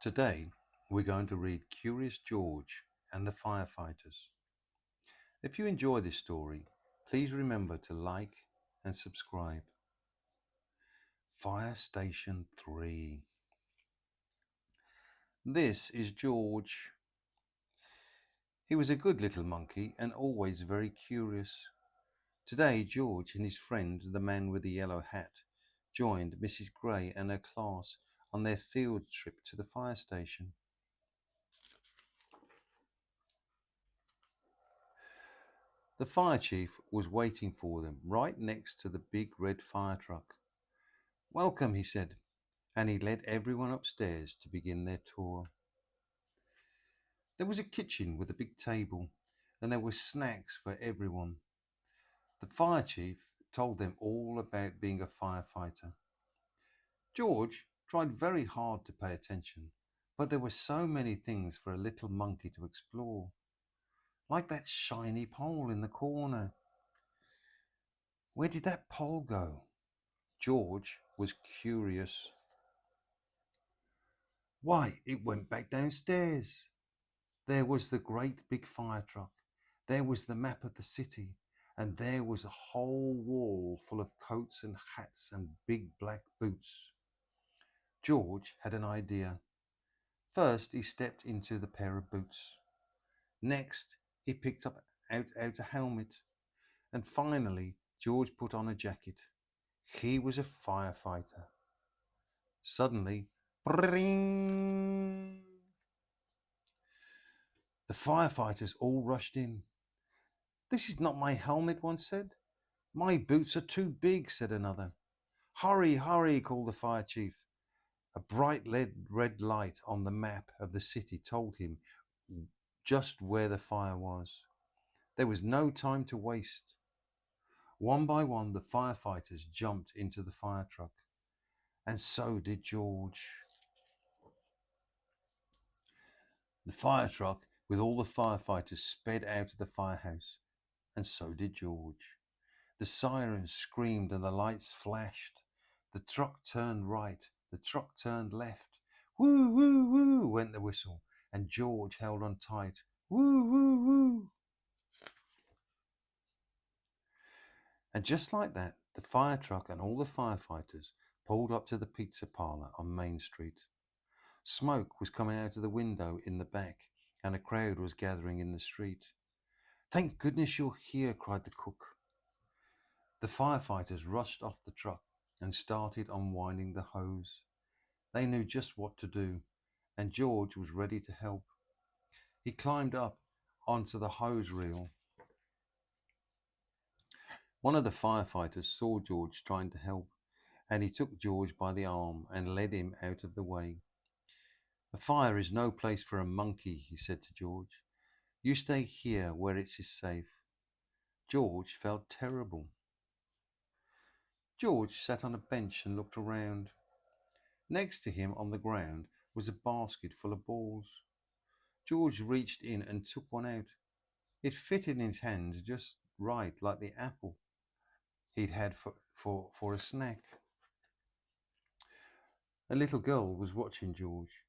Today, we're going to read Curious George and the Firefighters. If you enjoy this story, please remember to like and subscribe. Fire Station 3. This is George. He was a good little monkey and always very curious. Today, George and his friend, the man with the yellow hat, joined Mrs. Grey and her class on their field trip to the fire station. The fire chief was waiting for them right next to the big red fire truck. "Welcome," he said, and he led everyone upstairs to begin their tour. There was a kitchen with a big table, and there were snacks for everyone. The fire chief told them all about being a firefighter. George tried very hard to pay attention, but there were so many things for a little monkey to explore, like that shiny pole in the corner. Where did that pole go? George was curious. Why, it went back downstairs. There was the great big fire truck. There was the map of the city. And there was a whole wall full of coats and hats and big black boots. George had an idea. First, he stepped into the pair of boots. Next, he picked out a helmet. And finally, George put on a jacket. He was a firefighter. Suddenly, bring! The firefighters all rushed in. "This is not my helmet," one said. "My boots are too big," said another. "Hurry, hurry," called the fire chief. A bright red light on the map of the city told him just where the fire was. There was no time to waste. One by one, the firefighters jumped into the fire truck, and so did George. The fire truck with all the firefighters sped out of the firehouse, and so did George. The sirens screamed and the lights flashed. The truck turned right, the truck turned left. Woo, woo, woo, went the whistle, and George held on tight. Woo, woo, woo. And just like that, the fire truck and all the firefighters pulled up to the pizza parlor on Main Street. Smoke was coming out of the window in the back, and a crowd was gathering in the street. "Thank goodness you're here," cried the cook. The firefighters rushed off the truck and started unwinding the hose. They knew just what to do, and George was ready to help. He climbed up onto the hose reel. One of the firefighters saw George trying to help, and he took George by the arm and led him out of the way. "A fire is no place for a monkey," he said to George. "You stay here where it is safe." George felt terrible. George sat on a bench and looked around. Next to him on the ground was a basket full of balls. George reached in and took one out. It fit in his hands just right, like the apple he'd had for a snack. A little girl was watching George.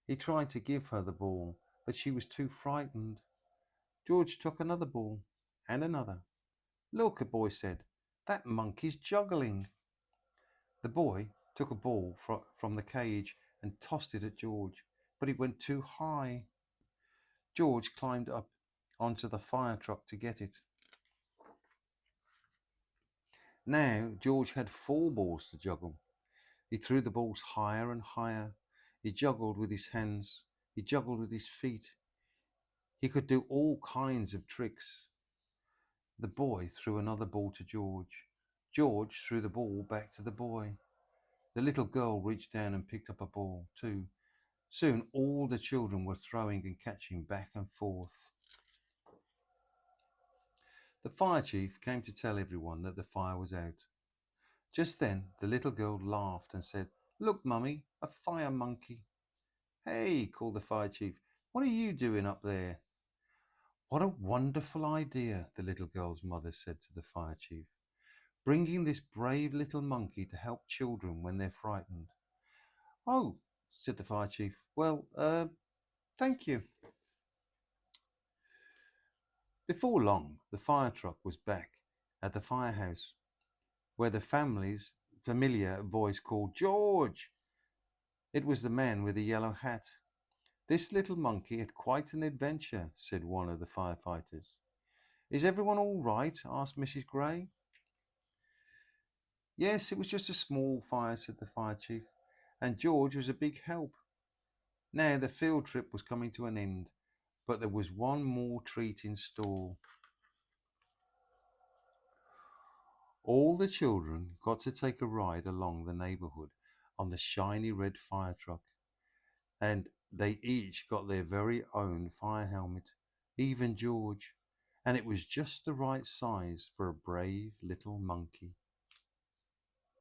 He tried to give her the ball, but she was too frightened. George took another ball and another. "Look," a boy said, "that monkey's juggling." The boy took a ball from the cage and tossed it at George, but it went too high. George climbed up onto the fire truck to get it. Now George had 4 balls to juggle. He threw the balls higher and higher. He juggled with his hands. He juggled with his feet. He could do all kinds of tricks. The boy threw another ball to George. George threw the ball back to the boy. The little girl reached down and picked up a ball too. Soon all the children were throwing and catching back and forth. The fire chief came to tell everyone that the fire was out. Just then the little girl laughed and said, "Look, Mummy, a fire monkey." "Hey," called the fire chief, "what are you doing up there?" "What a wonderful idea," the little girl's mother said to the fire chief. "Bringing this brave little monkey to help children when they're frightened." "Oh, said the fire chief. Well, thank you. Before long, the fire truck was back at the firehouse, where the family's familiar voice called George. It was the man with the yellow hat. This little monkey had quite an adventure, said one of the firefighters. Is everyone all right? Asked Mrs. Gray. Yes, it was just a small fire, said the fire chief, and George was a big help. Now the field trip was coming to an end, but there was one more treat in store. All the children got to take a ride along the neighborhood on the shiny red fire truck, and they each got their very own fire helmet, even George, and it was just the right size for a brave little monkey.